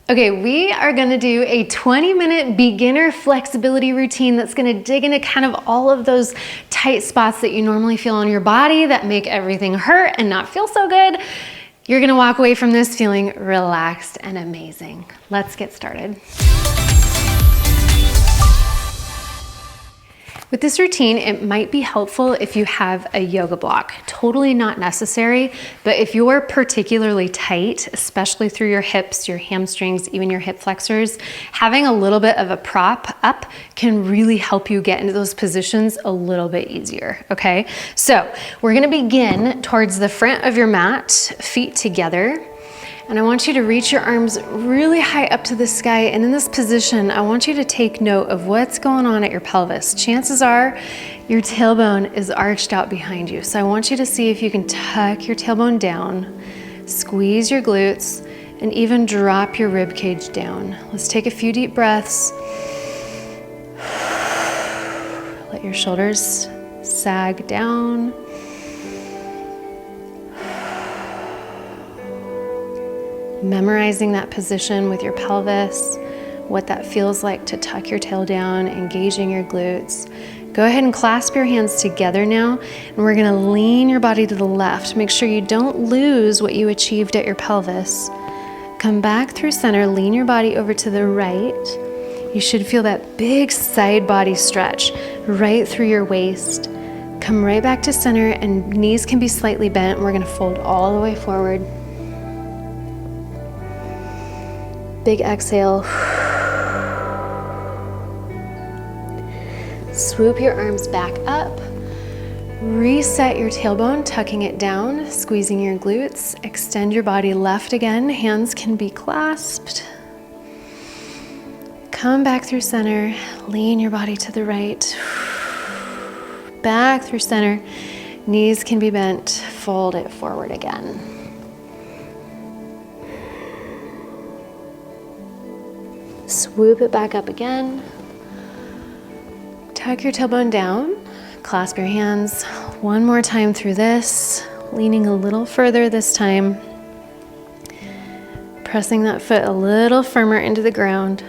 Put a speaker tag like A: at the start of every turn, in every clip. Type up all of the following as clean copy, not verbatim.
A: Okay, we are gonna do a 20-minute beginner flexibility routine that's gonna dig into kind of all of those tight spots that you normally feel on your body that make everything hurt and not feel so good. You're gonna walk away from this feeling relaxed and amazing. Let's get started. With this routine, it might be helpful if you have a yoga block. Totally not necessary, but if you're particularly tight, especially through your hips, your hamstrings, even your hip flexors, having a little bit of a prop up can really help you get into those positions a little bit easier, okay? So we're gonna begin towards the front of your mat, feet together. And I want you to reach your arms really high up to the sky. And in this position, I want you to take note of what's going on at your pelvis. Chances are your tailbone is arched out behind you. So I want you to see if you can tuck your tailbone down, squeeze your glutes, and even drop your rib cage down. Let's take a few deep breaths. Let your shoulders sag down. Memorizing that position with your pelvis, what that feels like to tuck your tail down, engaging your glutes. Go ahead and clasp your hands together now, and we're gonna lean your body to the left. Make sure you don't lose what you achieved at your pelvis. Come back through center, lean your body over to the right. You should feel that big side body stretch right through your waist. Come right back to center, and knees can be slightly bent. We're gonna fold all the way forward. Big exhale. Swoop your arms back up. Reset your tailbone, tucking it down, squeezing your glutes. Extend your body left again. Hands can be clasped. Come back through center. Lean your body to the right. Back through center. Knees can be bent. Fold it forward again. Swoop it back up again. Tuck your tailbone down. Clasp your hands. One more time through this. Leaning a little further this time. Pressing that foot a little firmer into the ground.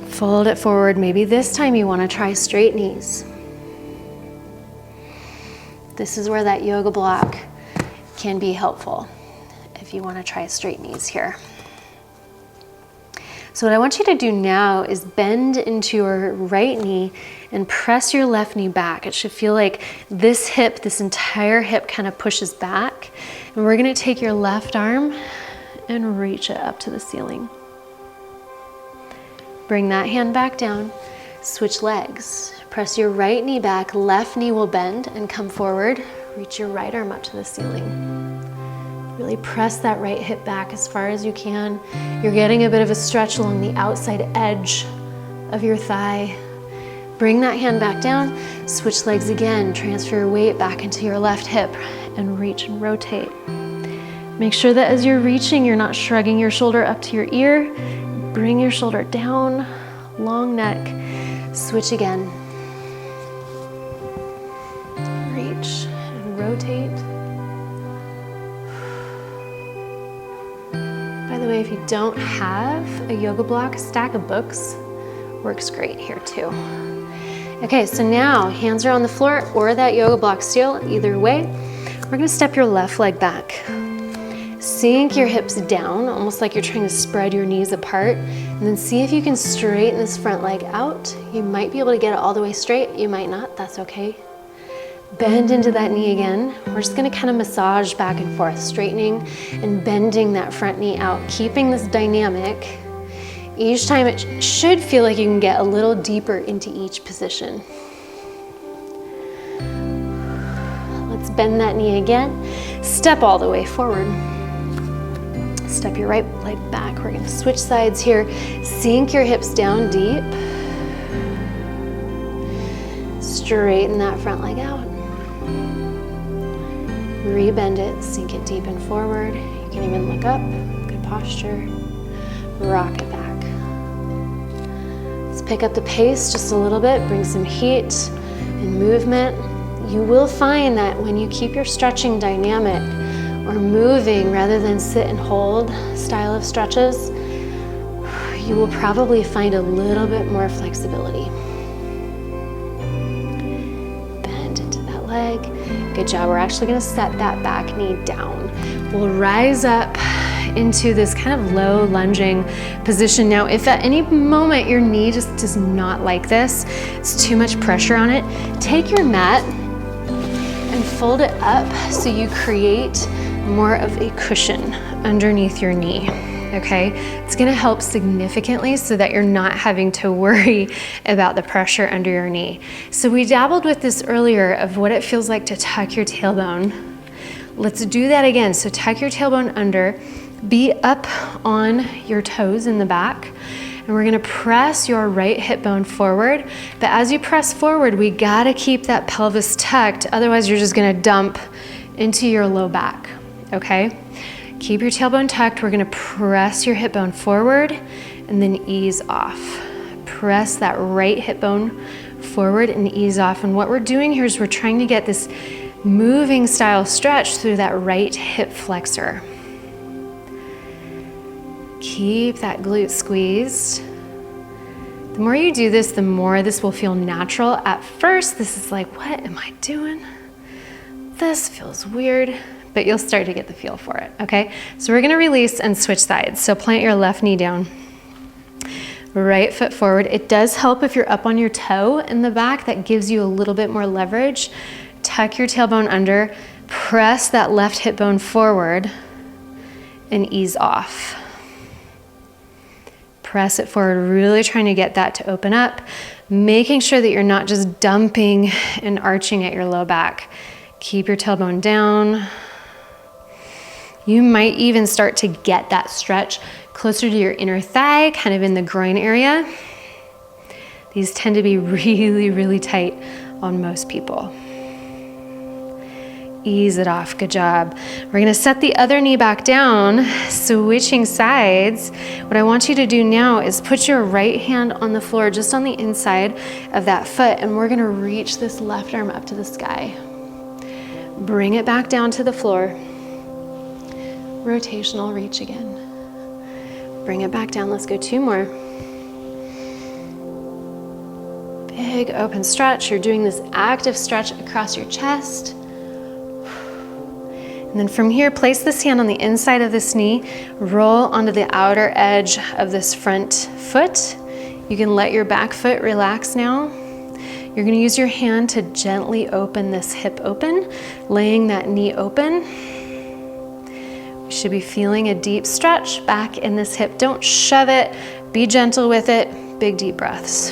A: Fold it forward. Maybe this time you want to try straight knees. This is where that yoga block can be helpful if you want to try straight knees here. So what I want you to do now is bend into your right knee and press your left knee back. It should feel like this hip, this entire hip kind of pushes back. And we're gonna take your left arm and reach it up to the ceiling. Bring that hand back down, switch legs. Press your right knee back, left knee will bend and come forward. Reach your right arm up to the ceiling. Really press that right hip back as far as you can. You're getting a bit of a stretch along the outside edge of your thigh. Bring that hand back down, switch legs again, transfer your weight back into your left hip and reach and rotate. Make sure that as you're reaching, you're not shrugging your shoulder up to your ear. Bring your shoulder down, long neck, switch again. Reach and rotate. By the way, if you don't have a yoga block, a stack of books works great here too. Okay, so now hands are on the floor or that yoga block still, either way. We're gonna step your left leg back. Sink your hips down, almost like you're trying to spread your knees apart, and then see if you can straighten this front leg out. You might be able to get it all the way straight, you might not, that's okay. Bend into that knee again. We're just gonna kind of massage back and forth, straightening and bending that front knee out, keeping this dynamic. Each time it should feel like you can get a little deeper into each position. Let's bend that knee again. Step all the way forward. Step your right leg back. We're gonna switch sides here. Sink your hips down deep. Straighten that front leg out. Rebend it, sink it deep and forward. You can even look up, good posture. Rock it back. Let's pick up the pace just a little bit, bring some heat and movement. You will find that when you keep your stretching dynamic or moving rather than sit and hold style of stretches, you will probably find a little bit more flexibility. Bend into that leg. Good job. We're actually going to set that back knee down. We'll rise up into this kind of low lunging position. Now, if at any moment your knee just does not like this, it's too much pressure on it, take your mat and fold it up so you create more of a cushion underneath your knee. Okay, it's gonna help significantly so that you're not having to worry about the pressure under your knee. So we dabbled with this earlier of what it feels like to tuck your tailbone. Let's do that again. So tuck your tailbone under, be up on your toes in the back, and we're gonna press your right hip bone forward. But as you press forward, we gotta keep that pelvis tucked, otherwise you're just gonna dump into your low back, okay? Keep your tailbone tucked. We're gonna press your hip bone forward and then ease off. Press that right hip bone forward and ease off. And what we're doing here is we're trying to get this moving style stretch through that right hip flexor. Keep that glute squeezed. The more you do this, the more this will feel natural. At first, this is like, what am I doing? This feels weird. But you'll start to get the feel for it, okay? So we're gonna release and switch sides. So plant your left knee down, right foot forward. It does help if you're up on your toe in the back. That gives you a little bit more leverage. Tuck your tailbone under, press that left hip bone forward and ease off. Press it forward, really trying to get that to open up, making sure that you're not just dumping and arching at your low back. Keep your tailbone down. You might even start to get that stretch closer to your inner thigh, kind of in the groin area. These tend to be really, really tight on most people. Ease it off, good job. We're gonna set the other knee back down, switching sides. What I want you to do now is put your right hand on the floor, just on the inside of that foot, and we're gonna reach this left arm up to the sky. Bring it back down to the floor. Rotational reach again. Bring it back down, let's go 2 more. Big open stretch. You're doing this active stretch across your chest. And then from here, place this hand on the inside of this knee, roll onto the outer edge of this front foot. You can let your back foot relax now. You're gonna use your hand to gently open this hip open, laying that knee open. You should be feeling a deep stretch back in this hip. Don't shove it, be gentle with it. Big deep breaths.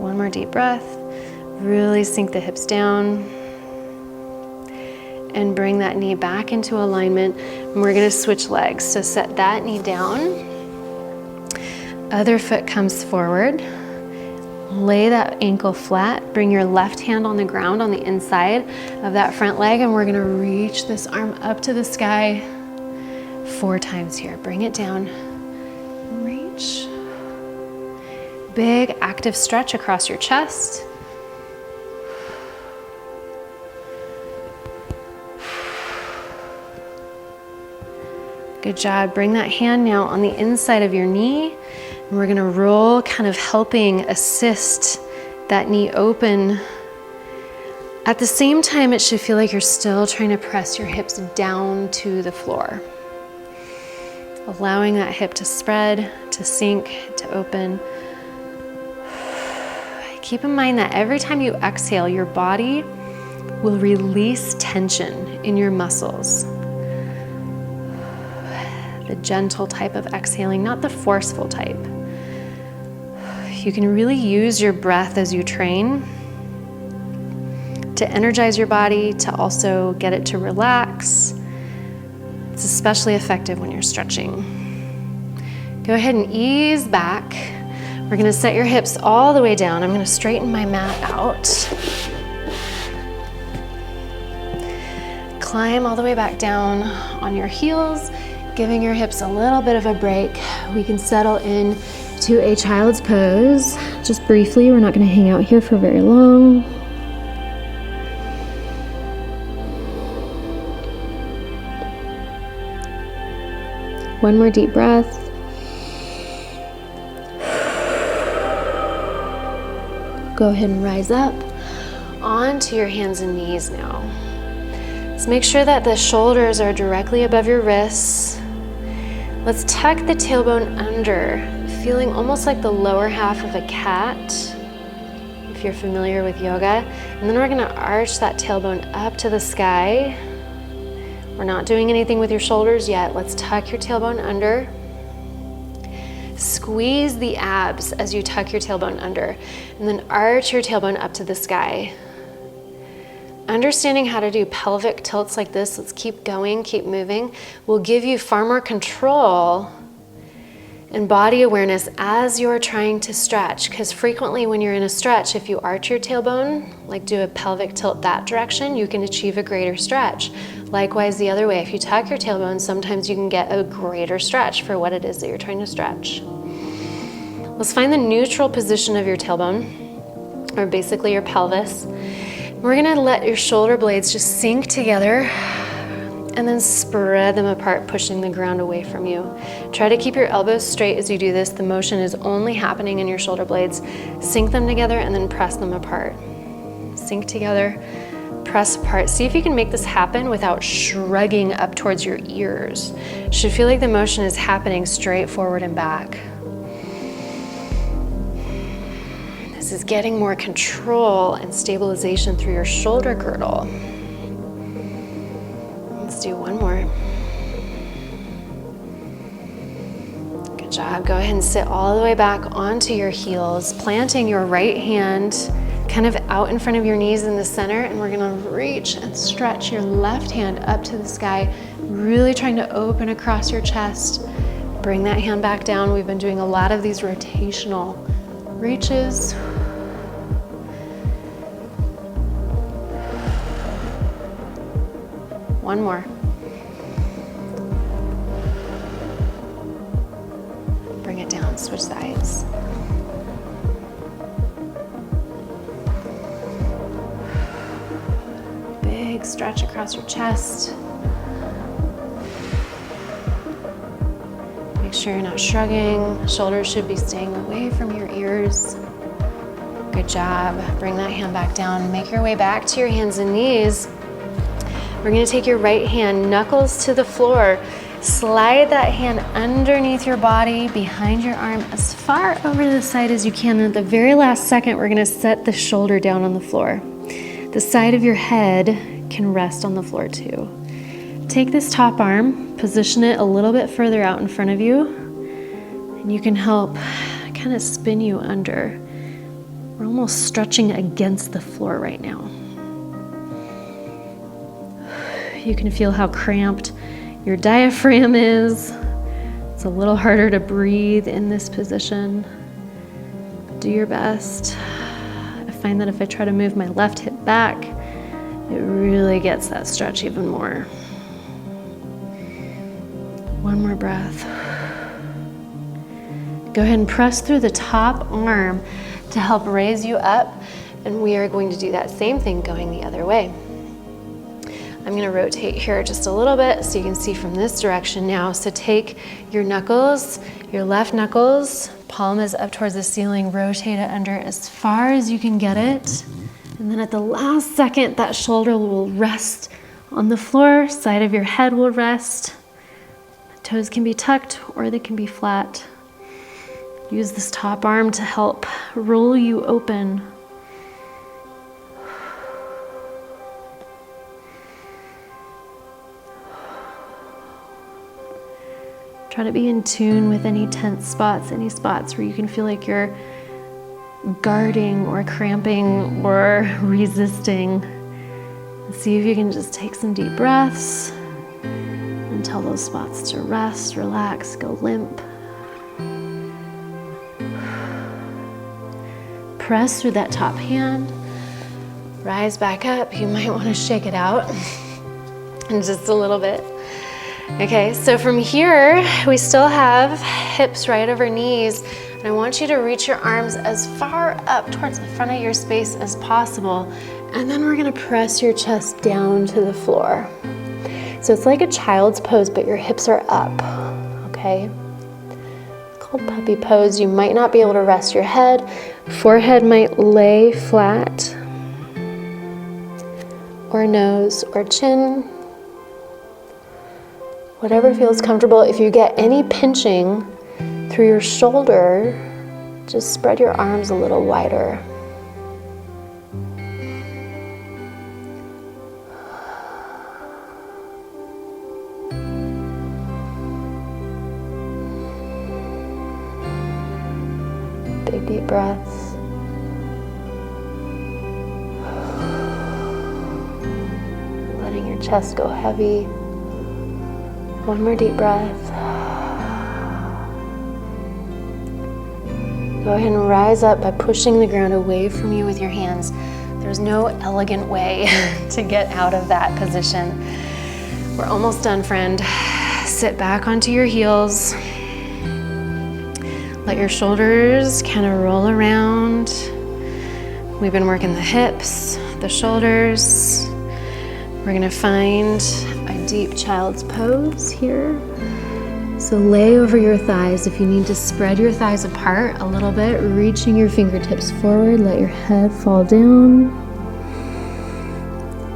A: One more deep breath. Really sink the hips down. And bring that knee back into alignment. And we're gonna switch legs. So set that knee down. Other foot comes forward. Lay that ankle flat. Bring your left hand on the ground on the inside of that front leg, and we're gonna reach this arm up to the sky 4 times here. Bring it down, reach. Big active stretch across your chest. Good job. Bring that hand now on the inside of your knee. And we're gonna roll, kind of helping assist that knee open. At the same time, it should feel like you're still trying to press your hips down to the floor. Allowing that hip to spread, to sink, to open. Keep in mind that every time you exhale, your body will release tension in your muscles. The gentle type of exhaling, not the forceful type. You can really use your breath as you train to energize your body, to also get it to relax. It's especially effective when you're stretching. Go ahead and ease back. We're gonna set your hips all the way down. I'm gonna straighten my mat out. Climb all the way back down on your heels, giving your hips a little bit of a break. We can settle in to a child's pose. Just briefly, we're not gonna hang out here for very long. One more deep breath. Go ahead and rise up onto your hands and knees now. So make sure that the shoulders are directly above your wrists. Let's tuck the tailbone under, feeling almost like the lower half of a cat, if you're familiar with yoga. And then we're gonna arch that tailbone up to the sky. We're not doing anything with your shoulders yet. Let's tuck your tailbone under. Squeeze the abs as you tuck your tailbone under, and then arch your tailbone up to the sky. Understanding how to do pelvic tilts like this, let's keep going, keep moving, will give you far more control and body awareness as you're trying to stretch, because frequently when you're in a stretch, if you arch your tailbone, like do a pelvic tilt that direction, you can achieve a greater stretch. Likewise, the other way, if you tuck your tailbone, sometimes you can get a greater stretch for what it is that you're trying to stretch. Let's find the neutral position of your tailbone, or basically your pelvis. We're gonna let your shoulder blades just sink together and then spread them apart, pushing the ground away from you. Try to keep your elbows straight as you do this. The motion is only happening in your shoulder blades. Sink them together and then press them apart. Sink together, press apart. See if you can make this happen without shrugging up towards your ears. You should feel like the motion is happening straight forward and back. This is getting more control and stabilization through your shoulder girdle. Let's do one more. Good job. Go ahead and sit all the way back onto your heels, planting your right hand kind of out in front of your knees in the center, and we're gonna reach and stretch your left hand up to the sky, really trying to open across your chest. Bring that hand back down. We've been doing a lot of these rotational reaches. One more. Bring it down, switch sides. Big stretch across your chest. Make sure you're not shrugging. Shoulders should be staying away from your ears. Good job. Bring that hand back down. Make your way back to your hands and knees. We're gonna take your right hand, knuckles to the floor. Slide that hand underneath your body, behind your arm, as far over to the side as you can. And at the very last second, we're gonna set the shoulder down on the floor. The side of your head can rest on the floor too. Take this top arm, position it a little bit further out in front of you, and you can help kind of spin you under. We're almost stretching against the floor right now. You can feel how cramped your diaphragm is. It's a little harder to breathe in this position. Do your best. I find that if I try to move my left hip back, it really gets that stretch even more. One more breath. Go ahead and press through the top arm to help raise you up, and we are going to do that same thing going the other way. I'm gonna rotate here just a little bit so you can see from this direction now. So take your knuckles, your left knuckles, palm is up towards the ceiling, rotate it under as far as you can get it. And then at the last second, that shoulder will rest on the floor, side of your head will rest. The toes can be tucked or they can be flat. Use this top arm to help roll you open. Try to be in tune with any tense spots, any spots where you can feel like you're guarding or cramping or resisting. See if you can just take some deep breaths and tell those spots to rest, relax, go limp. Press through that top hand, rise back up. You might want to shake it out in just a little bit. Okay, so from here, we still have hips right over knees, and I want you to reach your arms as far up towards the front of your space as possible, and then we're gonna press your chest down to the floor. So it's like a child's pose, but your hips are up, okay? It's called puppy pose. You might not be able to rest your head. Forehead might lay flat, or nose or chin. Whatever feels comfortable. If you get any pinching through your shoulder, just spread your arms a little wider. Big deep breaths. Letting your chest go heavy. One more deep breath. Go ahead and rise up by pushing the ground away from you with your hands. There's no elegant way to get out of that position. We're almost done, friend. Sit back onto your heels. Let your shoulders kind of roll around. We've been working the hips, the shoulders. We're gonna find a deep child's pose here. So lay over your thighs. If you need to spread your thighs apart a little bit, reaching your fingertips forward, let your head fall down.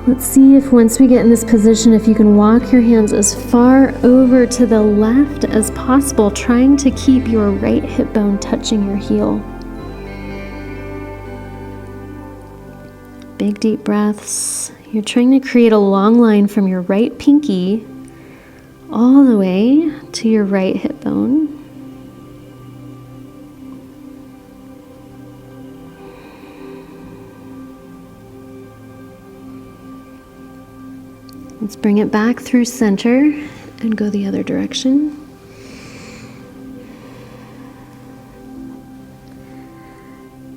A: Let's see if once we get in this position, if you can walk your hands as far over to the left as possible, trying to keep your right hip bone touching your heel. Big deep breaths. You're trying to create a long line from your right pinky all the way to your right hip bone. Let's bring it back through center and go the other direction.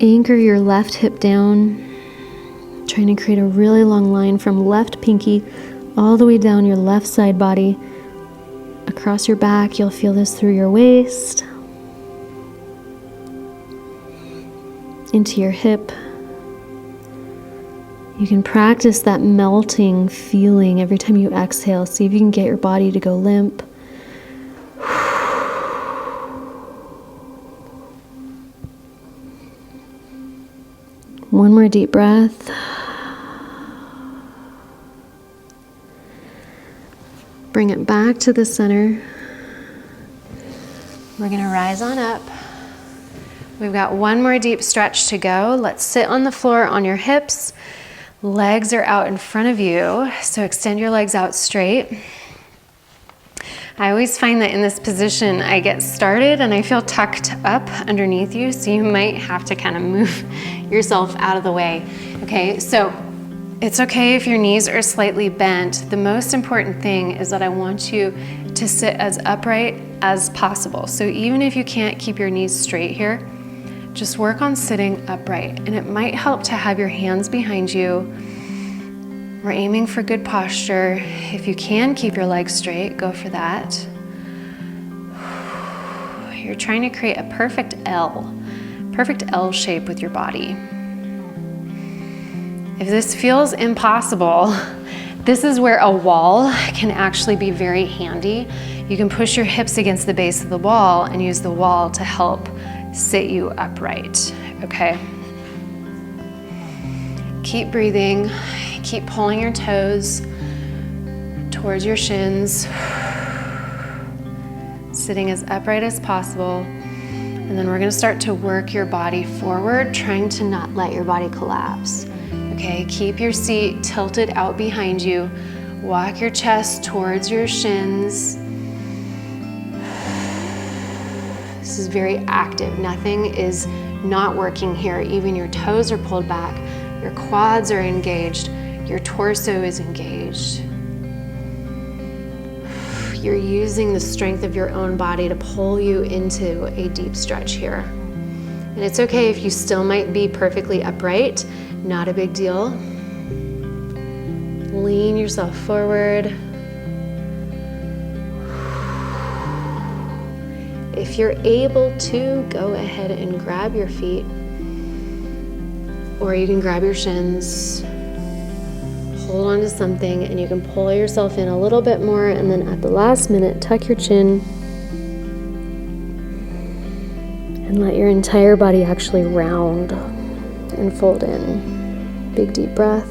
A: Anchor your left hip down, trying to create a really long line from left pinky all the way down your left side body. Across your back, you'll feel this through your waist, into your hip. You can practice that melting feeling every time you exhale. See if you can get your body to go limp. One more deep breath. Bring it back to the center. We're gonna rise on up. We've got one more deep stretch to go. Let's sit on the floor on your hips. Legs are out in front of you, so extend your legs out straight. I always find that in this position, I get started and I feel tucked up underneath you, so you might have to kind of move yourself out of the way. Okay, so it's okay if your knees are slightly bent. The most important thing is that I want you to sit as upright as possible. So even if you can't keep your knees straight here, just work on sitting upright. And it might help to have your hands behind you. We're aiming for good posture. If you can keep your legs straight, go for that. You're trying to create a perfect L shape with your body. If this feels impossible, this is where a wall can actually be very handy. You can push your hips against the base of the wall and use the wall to help sit you upright, okay? Keep breathing, keep pulling your toes towards your shins, sitting as upright as possible. And then we're gonna start to work your body forward, trying to not let your body collapse. Okay, keep your seat tilted out behind you. Walk your chest towards your shins. This is very active. Nothing is not working here. Even your toes are pulled back. Your quads are engaged. Your torso is engaged. You're using the strength of your own body to pull you into a deep stretch here. And it's okay if you still might be perfectly upright. Not a big deal. Lean yourself forward. If you're able to, go ahead and grab your feet, or you can grab your shins, hold on to something, and you can pull yourself in a little bit more, and then at the last minute, tuck your chin, And let your entire body actually round and fold in. Big deep breath.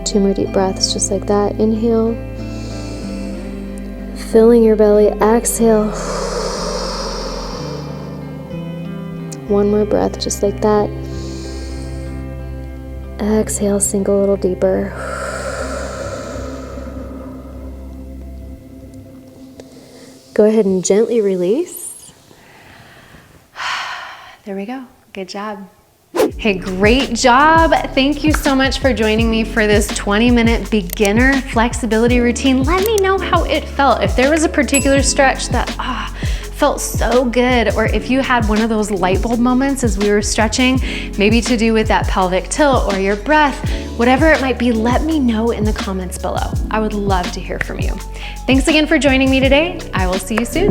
A: Two more deep breaths, just like that. Inhale. Filling your belly. Exhale. One more breath, just like that. Exhale, sink a little deeper. Go ahead and gently release. There we go. Good job. Hey, great job. Thank you so much for joining me for this 20-minute beginner flexibility routine. Let me know how it felt. If there was a particular stretch that felt so good, or if you had one of those light bulb moments as we were stretching, maybe to do with that pelvic tilt or your breath, whatever it might be, let me know in the comments below. I would love to hear from you. Thanks again for joining me today. I will see you soon.